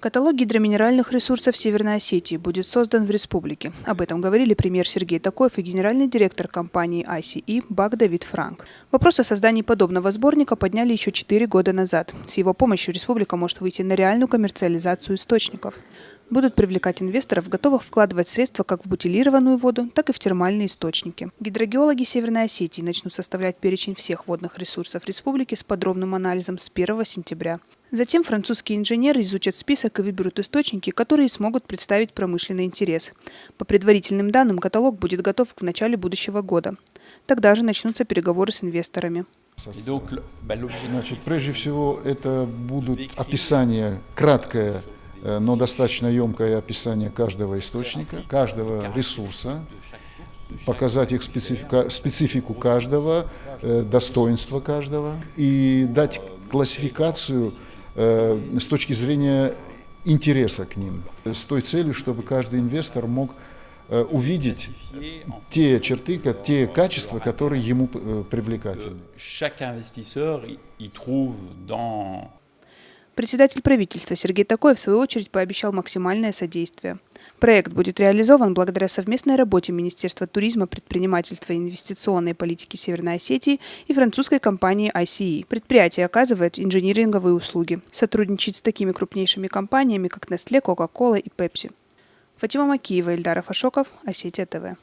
Каталог гидроминеральных ресурсов Северной Осетии будет создан в республике. Об этом говорили премьер Сергей Такоев и генеральный директор компании ICE Бак Давид Франк. Вопрос о создании подобного сборника подняли еще 4 года назад. С его помощью республика может выйти на реальную коммерциализацию источников. Будут привлекать инвесторов, готовых вкладывать средства как в бутилированную воду, так и в термальные источники. Гидрогеологи Северной Осетии начнут составлять перечень всех водных ресурсов республики с подробным анализом с 1 сентября. Затем французские инженеры изучат список и выберут источники, которые смогут представить промышленный интерес. По предварительным данным, каталог будет готов к началу будущего года. Тогда же начнутся переговоры с инвесторами. Значит, прежде всего, это будут описания, краткое, но достаточно емкое описание каждого источника, каждого ресурса, показать их специфику каждого, достоинство каждого и дать классификацию с точки зрения интереса к ним, с той целью, чтобы каждый инвестор мог увидеть те черты, те качества, которые ему привлекательны. Председатель правительства Сергей Такоев в свою очередь пообещал максимальное содействие. Проект будет реализован благодаря совместной работе Министерства туризма, предпринимательства и инвестиционной политики Северной Осетии и французской компании ICE. Предприятие оказывает инжиниринговые услуги. Сотрудничает с такими крупнейшими компаниями, как Nestlé, Coca-Cola и Pepsi. Фатима Макиева, Ильдар Афашоков, Осетия ТВ.